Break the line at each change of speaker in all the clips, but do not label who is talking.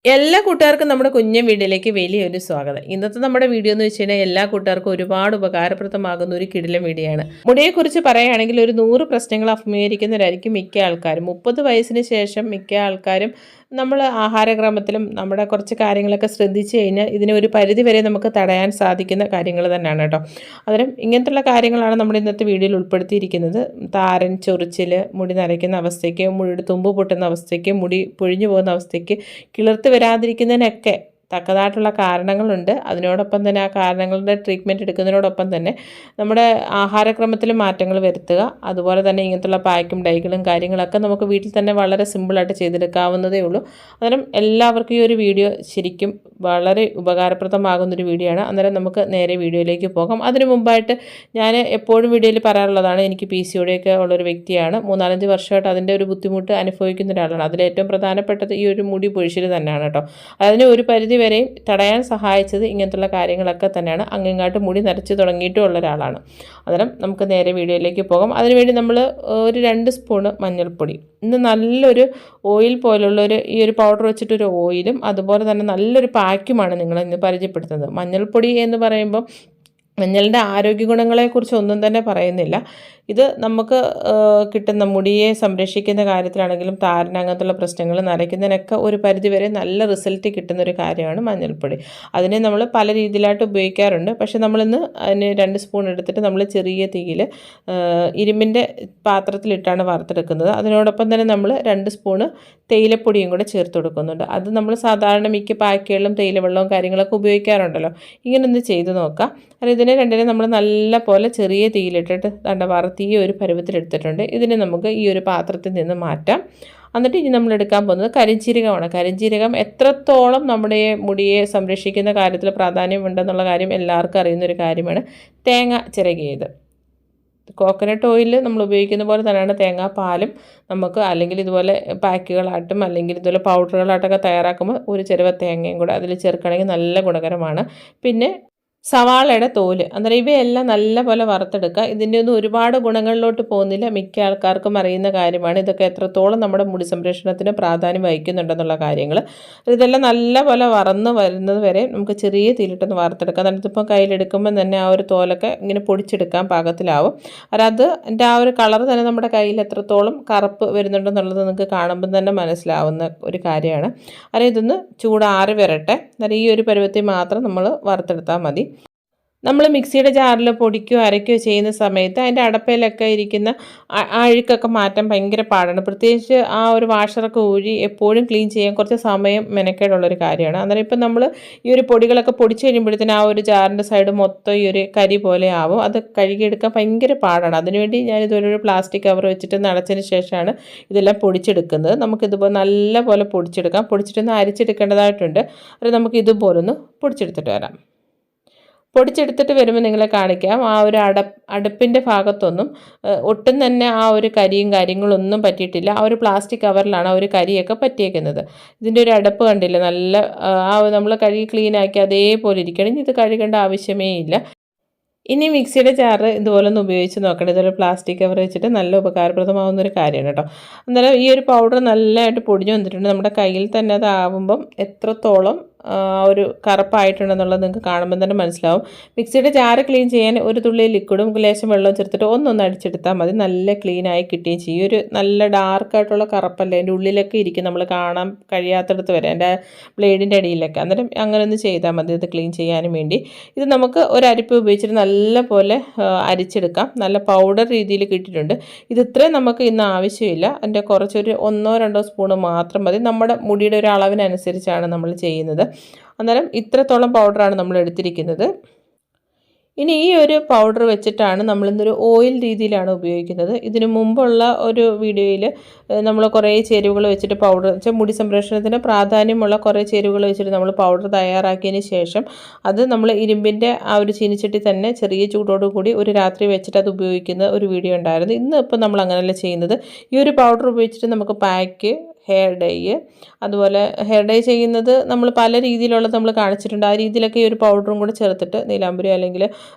എല്ലാ കൂട്ടുകാർക്കും നമ്മുടെ കുഞ്ഞൻ വീഡിയോയിലേക്ക് വലിയൊരു സ്വാഗതം. ഇന്നത്തെ നമ്മുടെ വീഡിയോ എന്ന് വെച്ച് കഴിഞ്ഞാൽ എല്ലാ കൂട്ടുകാർക്കും ഒരുപാട് ഉപകാരപ്രദമാകുന്ന ഒരു കിടിലൻ വീഡിയോ ആണ്. മുടിയെക്കുറിച്ച് പറയുകയാണെങ്കിൽ ഒരു 100 പ്രശ്നങ്ങൾ അഭിമുഖീകരിക്കുന്നവരായിരിക്കും മിക്ക ആൾക്കാരും. 30 വയസ്സിന് ശേഷം മിക്ക ആൾക്കാരും നമ്മൾ ആഹാരക്രമത്തിലും നമ്മുടെ കുറച്ച് കാര്യങ്ങളൊക്കെ ശ്രദ്ധിച്ചു കഴിഞ്ഞാൽ ഇതിനെ ഒരു പരിധി വരെ നമുക്ക് തടയാൻ സാധിക്കുന്ന കാര്യങ്ങൾ തന്നെയാണ് കേട്ടോ. അന്നേരം ഇങ്ങനത്തുള്ള കാര്യങ്ങളാണ് നമ്മൾ ഇന്നത്തെ വീഡിയോയിൽ ഉൾപ്പെടുത്തിയിരിക്കുന്നത്. താരൻ, ചൊറിച്ചിൽ, മുടി നരയ്ക്കുന്ന അവസ്ഥയ്ക്ക്, മുടിയുടെ തുമ്പ് പൊട്ടുന്ന അവസ്ഥയ്ക്ക്, മുടി പൊഴിഞ്ഞു പോകുന്ന അവസ്ഥയ്ക്ക്, കിളിർത്ത് വരാതിരിക്കുന്നതിനൊക്കെ തക്കതായിട്ടുള്ള കാരണങ്ങളുണ്ട്. അതിനോടൊപ്പം തന്നെ ആ കാരണങ്ങളുടെ ട്രീറ്റ്മെൻറ്റ് എടുക്കുന്നതിനോടൊപ്പം തന്നെ നമ്മുടെ ആഹാരക്രമത്തിൽ മാറ്റങ്ങൾ വരുത്തുക. അതുപോലെ തന്നെ ഇങ്ങനത്തുള്ള പായ്ക്കും ഡൈകളും കാര്യങ്ങളൊക്കെ നമുക്ക് വീട്ടിൽ തന്നെ വളരെ സിമ്പിളായിട്ട് ചെയ്തെടുക്കാവുന്നതേ ഉള്ളൂ. അന്നേരം എല്ലാവർക്കും ഈ ഒരു വീഡിയോ ശരിക്കും വളരെ ഉപകാരപ്രദമാകുന്നൊരു വീഡിയോ ആണ്. അന്നേരം നമുക്ക് നേരെ വീഡിയോയിലേക്ക് പോകാം. അതിനു മുമ്പായിട്ട് ഞാൻ എപ്പോഴും വീഡിയോയിൽ പറയാറുള്ളതാണ്, എനിക്ക് PCOD ഒക്കെ ഉള്ളൊരു വ്യക്തിയാണ്. 3-4 വർഷമായിട്ട് അതിൻ്റെ ഒരു ബുദ്ധിമുട്ട് അനുഭവിക്കുന്ന ഒരാളാണ്. അതിലേറ്റവും പ്രധാനപ്പെട്ടത് ഈ ഒരു മുടി പൊഴിച്ചിൽ തന്നെയാണ് കേട്ടോ. അതിന് ഒരു പരിധി വരെയും തടയാൻ സഹായിച്ചത് ഇങ്ങനത്തുള്ള കാര്യങ്ങളൊക്കെ തന്നെയാണ്. അങ്ങങ്ങാട്ട് മുടി നരച്ച് തുടങ്ങിയിട്ടുള്ള ഒരാളാണ്. അന്നേരം നമുക്ക് നേരെ വീഡിയോയിലേക്ക് പോകാം. അതിനുവേണ്ടി നമ്മൾ ഒരു 2 സ്പൂണ് മഞ്ഞൾപ്പൊടി, ഇന്ന് നല്ലൊരു ഓയിൽ പോലുള്ളൊരു ഈ ഒരു പൗഡർ വെച്ചിട്ടൊരു ഓയിലും അതുപോലെ തന്നെ നല്ലൊരു പാക്കുമാണ് നിങ്ങളിന്ന് പരിചയപ്പെടുത്തുന്നത്. മഞ്ഞൾപ്പൊടി എന്ന് പറയുമ്പോൾ മഞ്ഞളിൻ്റെ ആരോഗ്യ ഗുണങ്ങളെക്കുറിച്ച് ഒന്നും തന്നെ പറയുന്നില്ല. ഇത് നമുക്ക് കിട്ടുന്ന മുടിയെ സംരക്ഷിക്കുന്ന കാര്യത്തിലാണെങ്കിലും താരൻ അങ്ങനത്തുള്ള പ്രശ്നങ്ങൾ നരയ്ക്കുന്നതിനൊക്കെ ഒരു പരിധിവരെ നല്ല റിസൾട്ട് കിട്ടുന്നൊരു കാര്യമാണ് മഞ്ഞൾപ്പൊടി. അതിനെ നമ്മൾ പല രീതിയിലായിട്ട് ഉപയോഗിക്കാറുണ്ട്. പക്ഷേ നമ്മളിന്ന് അതിന് 2 സ്പൂൺ എടുത്തിട്ട് നമ്മൾ ചെറിയ തീയിൽ ഇരുമ്പിൻ്റെ പാത്രത്തിലിട്ടാണ് വറുത്തെടുക്കുന്നത്. അതിനോടൊപ്പം തന്നെ നമ്മൾ 2 സ്പൂണ് തേയിലപ്പൊടിയും കൂടെ ചേർത്ത് കൊടുക്കുന്നുണ്ട്. അത് നമ്മൾ സാധാരണ മിക്ക പാക്കുകളിലും തേയില വെള്ളവും കാര്യങ്ങളൊക്കെ ഉപയോഗിക്കാറുണ്ടല്ലോ. ഇങ്ങനെ ഒന്ന് ചെയ്ത് നോക്കാം. അത് ഇതിനെ രണ്ടിനെ നമ്മൾ നല്ല പോലെ ചെറിയ തീയിലിട്ടിട്ട് വറുത്ത് ഈ ഒരു പരുവത്തിലെടുത്തിട്ടുണ്ട്. ഇതിനെ നമുക്ക് ഈ ഒരു പാത്രത്തിൽ നിന്ന് മാറ്റാം. എന്നിട്ട് ഇനി നമ്മൾ എടുക്കാൻ പോകുന്നത് കരിഞ്ജീരകമാണ്. കരിഞ്ജീരകം എത്രത്തോളം നമ്മുടെ മുടിയെ സംരക്ഷിക്കുന്ന കാര്യത്തിൽ പ്രാധാന്യമുണ്ടെന്നുള്ള കാര്യം എല്ലാവർക്കും അറിയുന്നൊരു കാര്യമാണ്. തേങ്ങ ചിരകിയത്, കോക്കനട്ട് ഓയിൽ നമ്മൾ ഉപയോഗിക്കുന്ന പോലെ തന്നെയാണ് തേങ്ങാപ്പാലും നമുക്ക്, അല്ലെങ്കിൽ ഇതുപോലെ പാക്കുകളായിട്ടും അല്ലെങ്കിൽ ഇതുപോലെ പൗഡറുകളായിട്ടൊക്കെ തയ്യാറാക്കുമ്പോൾ ഒരു ചിരവ തേങ്ങയും കൂടെ അതിൽ ചേർക്കുകയാണെങ്കിൽ നല്ല ഗുണകരമാണ്. പിന്നെ സവാളയുടെ തോല്, അന്നേരം ഇവയെല്ലാം നല്ല പോലെ വറുത്തെടുക്കുക. ഇതിൻ്റെ ഒന്നും ഒരുപാട് ഗുണങ്ങളിലോട്ട് പോകുന്നില്ല, മിക്ക ആൾക്കാർക്കും അറിയുന്ന കാര്യമാണ്. ഇതൊക്കെ എത്രത്തോളം നമ്മുടെ മുടി സംരക്ഷണത്തിന് പ്രാധാന്യം വഹിക്കുന്നുണ്ടെന്നുള്ള കാര്യങ്ങൾ. ഇതെല്ലാം നല്ല പോലെ വറന്ന് വരുന്നത് വരെ നമുക്ക് ചെറിയ തീയിലിട്ടൊന്ന് വറുത്തെടുക്കാം. അതിനകത്തിപ്പം കയ്യിലെടുക്കുമ്പം തന്നെ ആ ഒരു തോലൊക്കെ ഇങ്ങനെ പൊടിച്ചെടുക്കാൻ പാകത്തിലാവും. അത് എൻ്റെ ആ ഒരു കളർ തന്നെ നമ്മുടെ കയ്യിൽ എത്രത്തോളം കറുപ്പ് വരുന്നുണ്ടെന്നുള്ളത് നിങ്ങൾക്ക് കാണുമ്പം തന്നെ മനസ്സിലാവുന്ന ഒരു കാര്യമാണ്. അത് ഇതൊന്ന് ചൂടാറി വരട്ടെ. എന്നാൽ ഈ ഒരു പരുവത്തിൽ മാത്രം നമ്മൾ വറുത്തെടുത്താൽ മതി. നമ്മൾ മിക്സിയുടെ ജാറിൽ പൊടിക്കുകയോ അരയ്ക്കുകയോ ചെയ്യുന്ന സമയത്ത് അതിൻ്റെ അടപ്പയിലൊക്കെ ഇരിക്കുന്ന അഴുക്കൊക്കെ മാറ്റാൻ ഭയങ്കര പാടാണ്. പ്രത്യേകിച്ച് ആ ഒരു വാഷറൊക്കെ ഊരി എപ്പോഴും ക്ലീൻ ചെയ്യാൻ കുറച്ച് സമയം മെനക്കേടുള്ളൊരു കാര്യമാണ്. അന്നേരം ഇപ്പം നമ്മൾ ഈ ഒരു പൊടികളൊക്കെ പൊടിച്ച് കഴിയുമ്പോഴത്തേന് ആ ഒരു ജാറിൻ്റെ സൈഡ് മൊത്തം ഈ ഒരു കരി പോലെ ആവും. അത് കഴുകിയെടുക്കാൻ ഭയങ്കര പാടാണ്. അതിനുവേണ്ടി ഞാനിതൊരു പ്ലാസ്റ്റിക് കവർ വെച്ചിട്ട് അടച്ചതിന് ശേഷമാണ് ഇതെല്ലാം പൊടിച്ചെടുക്കുന്നത്. നമുക്കിതുപോലെ നല്ല പോലെ പൊടിച്ചെടുക്കാം. പൊടിച്ചിട്ടൊന്ന് അരിച്ചെടുക്കേണ്ടതായിട്ടുണ്ട്. അത് നമുക്ക് ഇതുപോലൊന്ന് പൊടിച്ചെടുത്തിട്ട് വരാം. പൊടിച്ചെടുത്തിട്ട് വരുമ്പോൾ നിങ്ങളെ കാണിക്കാം. ആ ഒരു അടുപ്പിൻ്റെ ഭാഗത്തൊന്നും ഒട്ടും തന്നെ ആ ഒരു കരിയും കാര്യങ്ങളൊന്നും പറ്റിയിട്ടില്ല. ആ ഒരു പ്ലാസ്റ്റിക് കവറിലാണ് ആ ഒരു കരിയൊക്കെ പറ്റിയേക്കുന്നത്. ഇതിൻ്റെ ഒരു അടപ്പ് കണ്ടില്ല, നല്ല നമ്മൾ കഴുകി ക്ലീനാക്കി അതേപോലെ ഇരിക്കണം. ഇനി ഇത് കഴുകേണ്ട ആവശ്യമേ ഇല്ല. ഇനി മിക്സിയുടെ ജാറ് ഇതുപോലെ ഒന്ന് ഉപയോഗിച്ച് നോക്കണം. ഇതുപോലെ പ്ലാസ്റ്റിക് കവർ വെച്ചിട്ട് നല്ല ഉപകാരപ്രദമാകുന്നൊരു കാര്യമാണ് കേട്ടോ. അന്നേരം ഈ ഒരു പൗഡർ നല്ലതായിട്ട് പൊടിഞ്ഞു വന്നിട്ടുണ്ട്. നമ്മുടെ കയ്യിൽ തന്നെ അതാവുമ്പം എത്രത്തോളം ഒരു കറുപ്പായിട്ടുണ്ടെന്നുള്ളത് നിങ്ങൾക്ക് കാണുമ്പോൾ തന്നെ മനസ്സിലാവും. മിക്സിയുടെ ജാറ് ക്ലീൻ ചെയ്യാൻ ഒരു തുള്ളി ലിക്വിഡും ലേശം വെള്ളവും ചേർത്തിട്ട് ഒന്നൊന്ന് അടിച്ചെടുത്താൽ മതി. നല്ല ക്ലീനായി കിട്ടുകയും ചെയ്യും. ഒരു നല്ല ഡാർക്കായിട്ടുള്ള കറുപ്പല്ല, അതിൻ്റെ ഉള്ളിലൊക്കെ ഇരിക്കും, നമ്മൾ കാണാൻ കഴിയാത്തടത്ത് വരെ, എൻ്റെ ബ്ലേഡിൻ്റെ അടിയിലൊക്കെ. അന്നേരം അങ്ങനെ ഒന്ന് ചെയ്താൽ മതി ഇത് ക്ലീൻ ചെയ്യാനും വേണ്ടി. ഇത് നമുക്ക് ഒരു അരിപ്പ് ഉപയോഗിച്ചിട്ട് നല്ല പോലെ അരിച്ചെടുക്കാം. നല്ല പൗഡർ രീതിയിൽ കിട്ടിയിട്ടുണ്ട്. ഇത് ഇത്രയും നമുക്ക് ഇന്ന് ആവശ്യമില്ല. അതിൻ്റെ കുറച്ചൊരു 1-2 സ്പൂണ് മാത്രം മതി. നമ്മുടെ മുടിയുടെ ഒരു അളവിനനുസരിച്ചാണ് നമ്മൾ ചെയ്യുന്നത്. അന്നേരം ഇത്രത്തോളം പൗഡറാണ് നമ്മൾ എടുത്തിരിക്കുന്നത്. ഇനി ഈ ഒരു പൗഡർ വെച്ചിട്ടാണ് നമ്മളിന്നൊരു ഓയിൽ രീതിയിലാണ് ഉപയോഗിക്കുന്നത്. ഇതിനു മുമ്പുള്ള ഒരു വീഡിയോയിൽ നമ്മൾ കുറേ ചേരുവകൾ വെച്ചിട്ട് പൗഡർ വെച്ചാൽ മുടി സംരക്ഷണത്തിന് പ്രാധാന്യമുള്ള കുറേ ചേരുവകൾ വെച്ചിട്ട് നമ്മൾ പൗഡർ തയ്യാറാക്കിയതിന് ശേഷം അത് നമ്മൾ ഇരുമ്പിൻ്റെ ആ ഒരു ചീനിച്ചട്ടി തന്നെ ചെറിയ ചൂടോടുകൂടി ഒരു രാത്രി വെച്ചിട്ട് അത് ഉപയോഗിക്കുന്ന ഒരു വീഡിയോ ഉണ്ടായിരുന്നു. ഇന്ന് ഇപ്പോൾ നമ്മൾ അങ്ങനെയല്ല ചെയ്യുന്നത്. ഈ ഒരു പൗഡർ ഉപയോഗിച്ചിട്ട് നമുക്ക് പാക്ക്, ഹെയർ ഡൈ, അതുപോലെ ഹെയർ ഡൈ ചെയ്യുന്നത് നമ്മൾ പല രീതിയിലുള്ളത് നമ്മൾ കാണിച്ചിട്ടുണ്ട്. ആ രീതിയിലൊക്കെ ഈ ഒരു പൗഡറും കൂടെ ചേർത്തിട്ട് നീലാംബരി അല്ലെങ്കിൽ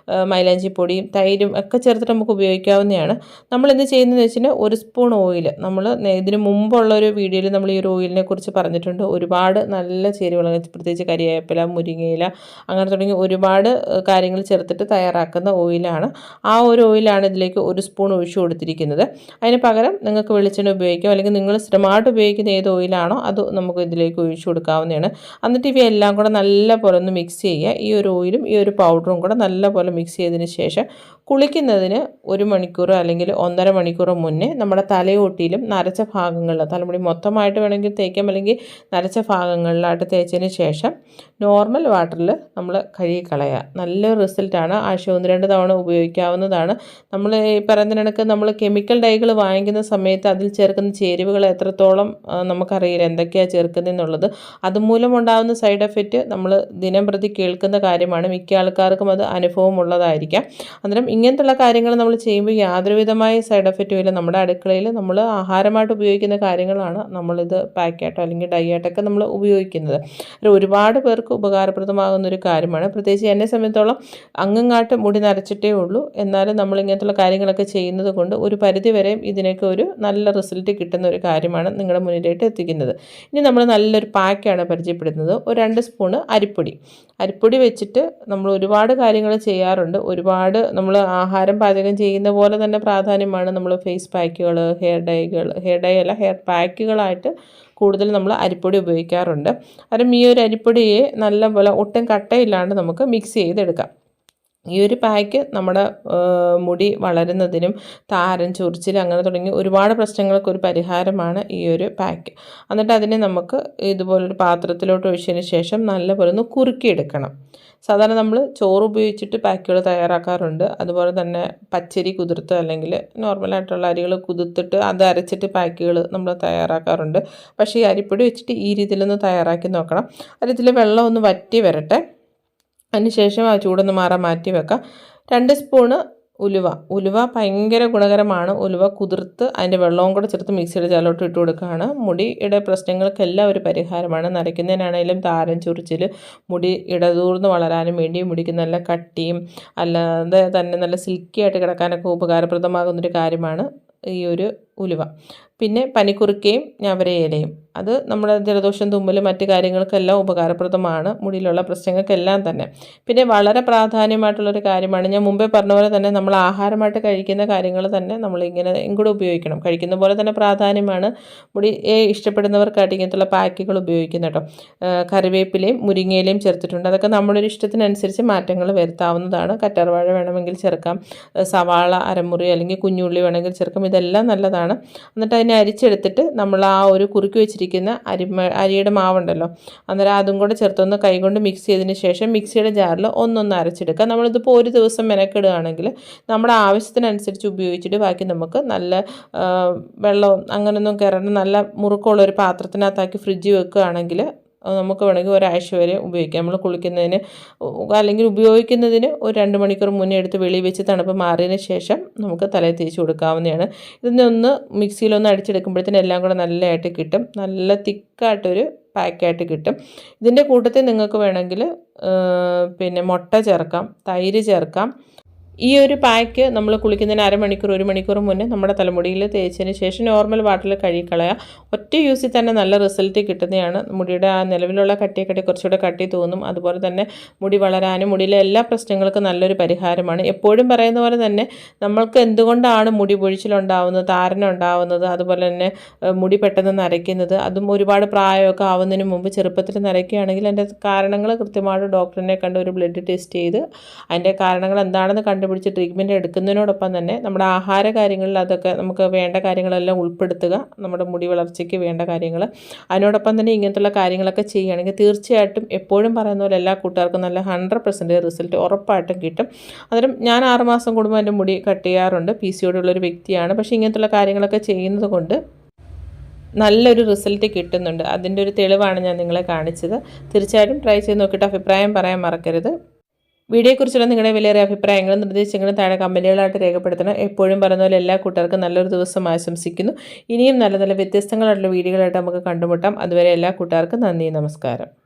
മൈലാഞ്ചി പൊടിയും തൈരും ഒക്കെ ചേർത്തിട്ട് നമുക്ക് ഉപയോഗിക്കാവുന്നതാണ്. നമ്മളിത് ചെയ്യുന്നതെന്ന് വെച്ചാൽ 1 സ്പൂൺ ഓയിൽ, നമ്മൾ ഇതിന് മുമ്പുള്ള ഒരു വീഡിയോയിൽ നമ്മൾ ഈ ഒരു ഓയിലിനെ കുറിച്ച് പറഞ്ഞിട്ടുണ്ട്. ഒരുപാട് നല്ല ചേരുവകൾ, പ്രത്യേകിച്ച് കരിവേപ്പില, മുരിങ്ങയില, അങ്ങനെ തുടങ്ങി ഒരുപാട് കാര്യങ്ങൾ ചേർത്തിട്ട് തയ്യാറാക്കുന്ന ഓയിലാണ്. ആ ഒരു ഓയിലാണ് ഇതിലേക്ക് 1 സ്പൂൺ ഒഴിച്ചു കൊടുത്തിരിക്കുന്നത്. അതിന് പകരം നിങ്ങൾക്ക് വെളിച്ചെണ്ണ ഉപയോഗിക്കാം, അല്ലെങ്കിൽ നിങ്ങൾ സ്ഥിരമായിട്ട് ഉപയോഗിക്കുന്ന ഏത് ഓയിലാണോ അത് നമുക്ക് ഇതിലേക്ക് ഒഴിച്ചു കൊടുക്കാവുന്നതാണ്. എന്നിട്ട് ഇവയെല്ലാം കൂടെ നല്ലപോലെ ഒന്ന് മിക്സ് ചെയ്യുക. ഈ ഒരു ഓയിലും ഈ ഒരു പൗഡറും കൂടെ നല്ലപോലെ മിക്സ് ചെയ്തതിന് ശേഷം കുളിക്കുന്നതിന് 1 മണിക്കൂറോ അല്ലെങ്കിൽ 1.5 മണിക്കൂറോ മുന്നേ നമ്മുടെ തലയോട്ടിയിലും നരച്ച ഭാഗങ്ങളിലും, തലമുടി മൊത്തമായിട്ട് വേണമെങ്കിൽ തേക്കാം, അല്ലെങ്കിൽ നരച്ച ഭാഗങ്ങളിലായിട്ട് തേച്ചതിന് ശേഷം നോർമൽ വാട്ടറിൽ നമ്മൾ കഴുകിക്കളയുക. നല്ല റിസൾട്ടാണ്. ആഴ്ച 1-2 തവണ ഉപയോഗിക്കാവുന്നതാണ്. നമ്മൾ ഈ പറയുന്ന കണക്ക് നമ്മൾ കെമിക്കൽ ഡൈകൾ വാങ്ങിക്കുന്ന സമയത്ത് അതിൽ ചേർക്കുന്ന ചേരുവകൾ എത്രത്തോളം നമുക്കറിയില്ല എന്തൊക്കെയാണ് ചേർക്കുന്നതെന്നുള്ളത്. അതുമൂലം ഉണ്ടാകുന്ന സൈഡ് എഫക്റ്റ് നമ്മൾ ദിനം പ്രതി കേൾക്കുന്ന കാര്യമാണ്. മിക്ക ആൾക്കാർക്കും അത് അനുഭവമുള്ളതായിരിക്കാം. അന്നേരം ഇങ്ങനത്തുള്ള കാര്യങ്ങൾ നമ്മൾ ചെയ്യുമ്പോൾ യാതൊരുവിധമായ സൈഡ് എഫക്റ്റും ഇല്ല. നമ്മുടെ അടുക്കളയിൽ നമ്മൾ ആഹാരമായിട്ട് ഉപയോഗിക്കുന്ന കാര്യങ്ങളാണ് നമ്മളിത് പാക്കായിട്ടോ അല്ലെങ്കിൽ ഡൈ ആയിട്ടൊക്കെ നമ്മൾ ഉപയോഗിക്കുന്നത്. ഒരുപാട് പേർക്ക് ഉപകാരപ്രദമാകുന്ന ഒരു കാര്യമാണ്. പ്രത്യേകിച്ച് എന്നെ സംബന്ധിച്ചോളം അങ്ങങ്ങാട്ട് മുടി നരച്ചിട്ടേ ഉള്ളൂ. എന്നാലും നമ്മൾ ഇങ്ങനത്തുള്ള കാര്യങ്ങളൊക്കെ ചെയ്യുന്നത് കൊണ്ട് ഒരു പരിധിവരെയും ഇതിനൊക്കെ ഒരു നല്ല റിസൾട്ട് കിട്ടുന്ന ഒരു കാര്യമാണ് നിങ്ങളുടെ മുന്നിലായിട്ട് എത്തിക്കുന്നത്. ഇനി നമ്മൾ നല്ലൊരു പാക്കാണ് പരിചയപ്പെടുന്നത്. ഒരു 2 സ്പൂണ് അരിപ്പൊടി വെച്ചിട്ട് നമ്മൾ ഒരുപാട് കാര്യങ്ങൾ ചെയ്യാറുണ്ട്. ഒരുപാട് നമ്മൾ ആഹാരം പാചകം ചെയ്യുന്ന പോലെ തന്നെ പ്രാധാന്യമാണ് നമ്മൾ ഫേസ് പാക്കുകൾ, ഹെയർ ഡൈ അല്ല ഹെയർ പാക്കുകളായിട്ട് കൂടുതൽ നമ്മൾ അരിപ്പൊടി ഉപയോഗിക്കാറുണ്ട്. കാരണം ഈ ഒരു അരിപ്പൊടിയെ നല്ലപോലെ ഒട്ടും കട്ടയില്ലാണ്ട് നമുക്ക് മിക്സ് ചെയ്തെടുക്കാം. ഈ ഒരു പാക്ക് നമ്മുടെ മുടി വളരുന്നതിനും താരൻ, ചൊറിച്ചിൽ അങ്ങനെ തുടങ്ങി ഒരുപാട് പ്രശ്നങ്ങൾക്ക് ഒരു പരിഹാരമാണ് ഈ ഒരു പാക്ക്. എന്നിട്ട് അതിനെ നമുക്ക് ഇതുപോലൊരു പാത്രത്തിലോട്ട് ഒഴിച്ചതിന് ശേഷം നല്ലപോലെ ഒന്ന് കുറുക്കിയെടുക്കണം. സാധാരണ നമ്മൾ ചോറ് ഉപയോഗിച്ചിട്ട് പാക്കുകൾ തയ്യാറാക്കാറുണ്ട്. അതുപോലെ തന്നെ പച്ചരി കുതിർത്ത് അല്ലെങ്കിൽ നോർമലായിട്ടുള്ള അരികൾ കുതിർത്തിട്ട് അത് അരച്ചിട്ട് പാക്കുകൾ നമ്മൾ തയ്യാറാക്കാറുണ്ട്. പക്ഷേ ഈ അരിപ്പൊടി വെച്ചിട്ട് ഈ രീതിയിലൊന്ന് തയ്യാറാക്കി നോക്കണം. അതിൽ വെള്ളം ഒന്ന് വറ്റി വരട്ടെ. അതിനുശേഷം ആ ചൂടൊന്ന് മാറ്റി വെക്കാം. 2 സ്പൂണ് ഉലുവ ഭയങ്കര ഗുണകരമാണ്. ഉലുവ കുതിർത്ത് അതിൻ്റെ വെള്ളവും കൂടെ ചേർത്ത് മിക്സിയുടെ ജാറിലോട്ട് ഇട്ട് കൊടുക്കുകയാണ്. മുടിയുടെ പ്രശ്നങ്ങൾക്കെല്ലാം ഒരു പരിഹാരമാണ്. നരയ്ക്കുന്നതിനാണെങ്കിലും താരൻ, ചൊറിച്ചിൽ, മുടി ഇടതൂർന്ന് വളരാനും വേണ്ടി, മുടിക്ക് നല്ല കട്ടിയും അല്ലാതെ തന്നെ നല്ല സിൽക്കി ആയിട്ട് കിടക്കാനൊക്കെ ഉപകാരപ്രദമാകുന്നൊരു കാര്യമാണ് ഈ ഒരു ഉലുവ. പിന്നെ പനിക്കുറുക്കയും ഞവരയിലയും, അത് നമ്മുടെ ജലദോഷം, തുമ്മൽ, മറ്റു കാര്യങ്ങൾക്കെല്ലാം ഉപകാരപ്രദമാണ്. മുടിയിലുള്ള പ്രശ്നങ്ങൾക്കെല്ലാം തന്നെ. പിന്നെ വളരെ പ്രാധാന്യമായിട്ടുള്ളൊരു കാര്യമാണ്, ഞാൻ മുമ്പേ പറഞ്ഞ പോലെ തന്നെ നമ്മൾ ആഹാരമായിട്ട് കഴിക്കുന്ന കാര്യങ്ങൾ തന്നെ നമ്മളിങ്ങനെ കൂടെ ഉപയോഗിക്കണം. കഴിക്കുന്ന പോലെ തന്നെ പ്രാധാന്യമാണ്. മുടി ഇഷ്ടപ്പെടുന്നവർക്കായിട്ട് ഇങ്ങനത്തുള്ള പാക്കുകൾ ഉപയോഗിക്കുന്നത് കേട്ടോ. കറിവേപ്പിലയും മുരിങ്ങയിലയും ചേർത്തിട്ടുണ്ട്. അതൊക്കെ നമ്മുടെ ഒരു ഇഷ്ടത്തിനനുസരിച്ച് മാറ്റങ്ങൾ വരുത്താവുന്നതാണ്. കറ്റാർവാഴ വേണമെങ്കിൽ ചേർക്കാം, സവാള അരമുറി അല്ലെങ്കിൽ കുഞ്ഞുള്ളി വേണമെങ്കിൽ ചേർക്കാം. ഇതെല്ലാം നല്ലതാണ്. എന്നിട്ട് അതിനെ അരിച്ചെടുത്തിട്ട് നമ്മൾ ആ ഒരു കുറുക്കി വെച്ചിരിക്കുന്ന അരിയുടെ മാവുണ്ടല്ലോ, അന്നേരം അതും കൂടെ ചേർത്തൊന്ന് കൈകൊണ്ട് മിക്സ് ചെയ്തതിന് ശേഷം മിക്സിയുടെ ജാറിൽ ഒന്നൊന്ന് അരച്ചെടുക്കുക. നമ്മളിതിപ്പോൾ ഒരു ദിവസം മെനക്കെടുകയാണെങ്കിൽ നമ്മുടെ ആവശ്യത്തിനനുസരിച്ച് ഉപയോഗിച്ചിട്ട് ബാക്കി നമുക്ക് നല്ല വെള്ളവും അങ്ങനെയൊന്നും കയറാണ്ട് നല്ല മുറുക്കമുള്ള ഒരു പാത്രത്തിനകത്താക്കി ഫ്രിഡ്ജിൽ വെക്കുകയാണെങ്കിൽ നമുക്ക് വേണമെങ്കിൽ ഒരാഴ്ച വരെ ഉപയോഗിക്കാം. നമ്മൾ കുളിക്കുന്നതിന് അല്ലെങ്കിൽ ഉപയോഗിക്കുന്നതിന് ഒരു 2 മണിക്കൂർ മുന്നേ എടുത്ത് വെളിയിൽ വെച്ച് തണുപ്പ് മാറിയതിന് ശേഷം നമുക്ക് തലയിൽ തേച്ച് കൊടുക്കാവുന്നതാണ്. ഇതിനൊന്ന് മിക്സിയിലൊന്ന് അടിച്ചെടുക്കുമ്പോഴത്തേനും എല്ലാം കൂടെ നല്ലതായിട്ട് കിട്ടും. നല്ല തിക്കായിട്ടൊരു പാക്കായിട്ട് കിട്ടും. ഇതിൻ്റെ കൂട്ടത്തിൽ നിങ്ങൾക്ക് വേണമെങ്കിൽ പിന്നെ മുട്ട ചേർക്കാം, തൈര് ചേർക്കാം. ഈ ഒരു പാക്ക് നമ്മൾ കുളിക്കുന്നതിന് 1/2 മണിക്കൂർ 1 മണിക്കൂർ മുന്നേ നമ്മുടെ തലമുടിയിൽ തേച്ചതിന് ശേഷം നോർമൽ വാട്ടറിൽ കഴുകിക്കളയുക. ഒറ്റ യൂസിൽ തന്നെ നല്ല റിസൾട്ട് കിട്ടുന്നതാണ്. മുടിയുടെ ആ നിലവിലുള്ള കട്ടിയൊക്കെ കുറച്ചുകൂടെ കട്ടി തോന്നും. അതുപോലെ തന്നെ മുടി വളരാനും മുടിയിലെ എല്ലാ പ്രശ്നങ്ങൾക്കും നല്ലൊരു പരിഹാരമാണ്. എപ്പോഴും പറയുന്ന പോലെ തന്നെ നമ്മൾക്ക് എന്തുകൊണ്ടാണ് മുടി പൊഴിച്ചിലുണ്ടാവുന്നത്, താരനുണ്ടാവുന്നത്, അതുപോലെ തന്നെ മുടി പെട്ടെന്ന് നരയ്ക്കുന്നത്, അതും ഒരുപാട് പ്രായമൊക്കെ ആവുന്നതിന് മുമ്പ് ചെറുപ്പത്തിൽ നരയ്ക്കുകയാണെങ്കിൽ അതിൻ്റെ കാരണങ്ങൾ കൃത്യമായിട്ട് ഡോക്ടറിനെ കണ്ട് ഒരു ബ്ലഡ് ടെസ്റ്റ് ചെയ്ത് അതിൻ്റെ കാരണങ്ങൾ എന്താണെന്ന് കണ്ടുപിടിച്ച് ട്രീറ്റ്മെൻറ്റ് എടുക്കുന്നതിനോടൊപ്പം തന്നെ നമ്മുടെ ആഹാര കാര്യങ്ങളിൽ അതൊക്കെ നമുക്ക് വേണ്ട കാര്യങ്ങളെല്ലാം ഉൾപ്പെടുത്തുക. നമ്മുടെ മുടി വളർച്ചയ്ക്ക് വേണ്ട കാര്യങ്ങൾ, അതിനോടൊപ്പം തന്നെ ഇങ്ങനത്തുള്ള കാര്യങ്ങളൊക്കെ ചെയ്യുകയാണെങ്കിൽ തീർച്ചയായിട്ടും എപ്പോഴും പറയുന്ന പോലെ എല്ലാ കൂട്ടുകാർക്കും നല്ല 100% റിസൾട്ട് ഉറപ്പായിട്ടും കിട്ടും. അന്നേരം ഞാൻ 6 മാസം കൂടുമ്പോൾ എൻ്റെ മുടി കട്ട് ചെയ്യാറുണ്ട്. PCOD ഉള്ളൊരു വ്യക്തിയാണ്. പക്ഷേ ഇങ്ങനത്തുള്ള കാര്യങ്ങളൊക്കെ ചെയ്യുന്നത് കൊണ്ട് നല്ലൊരു റിസൾട്ട് കിട്ടുന്നുണ്ട്. അതിൻ്റെ ഒരു തെളിവാണ് ഞാൻ നിങ്ങളെ കാണിച്ചത്. തീർച്ചയായിട്ടും ട്രൈ ചെയ്ത് നോക്കിയിട്ട് അഭിപ്രായം പറയാൻ മറക്കരുത്. വീഡിയോയെക്കുറിച്ചുള്ള നിങ്ങളുടെ വിലയേറിയ അഭിപ്രായങ്ങളും നിർദ്ദേശങ്ങളും താഴെ കമൻറ്റുകളായിട്ട് രേഖപ്പെടുത്തണം. എപ്പോഴും പറയുന്ന പോലെ എല്ലാ കൂട്ടുകാർക്കും നല്ലൊരു ദിവസം ആശംസിക്കുന്നു. ഇനിയും നല്ല നല്ല വ്യത്യസ്തങ്ങളായിട്ടുള്ള വീഡിയോകളായിട്ട് നമുക്ക് കണ്ടുമുട്ടാം. അതുവരെ എല്ലാ കൂട്ടുകാർക്കും നന്ദി, നമസ്കാരം.